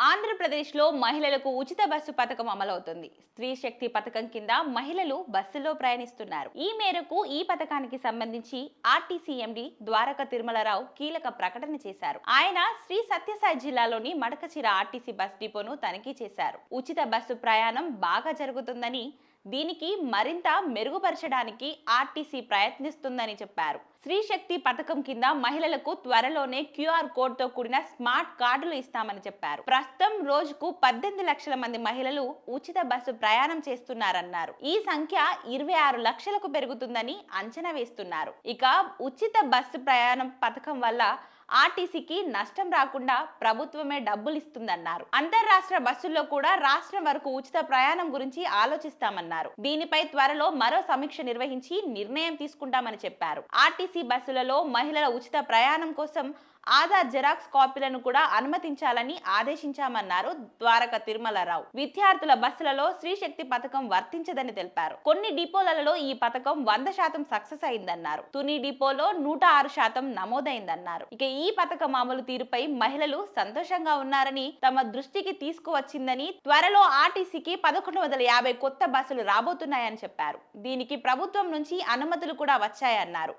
ఆంధ్రప్రదేశ్లో మహిళలకు ఉచిత బస్సు పథకం అమలవుతుంది. స్త్రీ శక్తి పథకం కింద మహిళలు బస్సులో ప్రయాణిస్తున్నారు. ఈ మేరకు ఈ పథకానికి సంబంధించి ఆర్టీసీ ఎండీ ద్వారక తిరుమలరావు కీలక ప్రకటన చేశారు. ఆయన శ్రీ సత్యసాయి జిల్లాలోని మడకచిర ఆర్టీసీ బస్ డిపోను తనిఖీ చేశారు. ఉచిత బస్సు ప్రయాణం బాగా జరుగుతుందని, దీనికి మరింత మెరుగుపరచడానికి ఆర్టీసీ ప్రయత్నిస్తుందని చెప్పారు. స్త్రీ శక్తి పథకం కింద మహిళలకు త్వరలోనే క్యూఆర్ కోడ్ తో కూడిన స్మార్ట్ కార్డులు ఇస్తామని చెప్పారు. ప్రస్తుతం రోజుకు 18 లక్షల మంది మహిళలు ఉచిత బస్సు ప్రయాణం చేస్తున్నారన్నారు. ఈ సంఖ్య 26 లక్షలకు పెరుగుతుందని అంచనా వేస్తున్నారు. ఇక ఉచిత బస్సు ప్రయాణం పథకం వల్ల ఆర్టీసీకి నష్టం రాకుండా ప్రభుత్వమే డబ్బులు ఇస్తుందన్నారు. అంతర్రాష్ట్ర బస్సుల్లో కూడా రాష్ట్రం వరకు ఉచిత ప్రయాణం గురించి ఆలోచిస్తామన్నారు. దీనిపై త్వరలో మరో సమీక్ష నిర్వహించి నిర్ణయం తీసుకుంటామని చెప్పారు. ఆర్టీసీ బస్సులలో మహిళల ఉచిత ప్రయాణం కోసం ఆధార్ జెరాక్స్ కాపీలను కూడా అనుమతించాలని ఆదేశించామన్నారు ద్వారక తిరుమలరావు. విద్యార్థుల బస్సులలో స్త్రీశక్తి పథకం వర్తించదని తెలిపారు. కొన్ని డిపోలలో ఈ పథకం 100% సక్సెస్ అయిందన్నారు. తుని డిపోలో 106% నమోదైందన్నారు. ఇక ఈ పథకం అమలు తీరుపై మహిళలు సంతోషంగా ఉన్నారని, తమ దృష్టికి తీసుకువచ్చిందని, త్వరలో ఆర్టీసీకి 1150 కొత్త బస్సులు రాబోతున్నాయని చెప్పారు. దీనికి ప్రభుత్వం నుంచి అనుమతులు కూడా వచ్చాయన్నారు.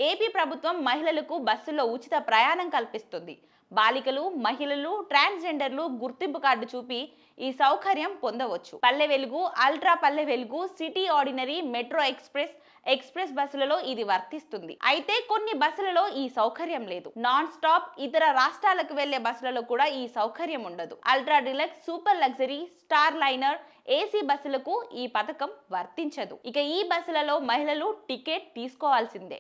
ఏపీ ప్రభుత్వం మహిళలకు బస్సుల్లో ఉచిత ప్రయాణం కల్పిస్తుంది. బాలికలు, మహిళలు, ట్రాన్స్జెండర్లు గుర్తింపు కార్డు చూపి ఈ సౌకర్యం పొందవచ్చు. Palle Velugu, ultra Palle Velugu, city ordinary, metro express బస్సులలో ఇది వర్తిస్తుంది. అయితే కొన్ని బస్సులలో ఈ సౌకర్యం లేదు. నాన్ స్టాప్ ఇతర రాష్ట్రాలకు వెళ్లే బస్సులలో కూడా ఈ సౌకర్యం ఉండదు. Ultra deluxe, super luxury, star liner, AC బస్సులకు ఈ పథకం వర్తించదు. ఇక ఈ బస్సులలో మహిళలు టికెట్ తీసుకోవాల్సిందే.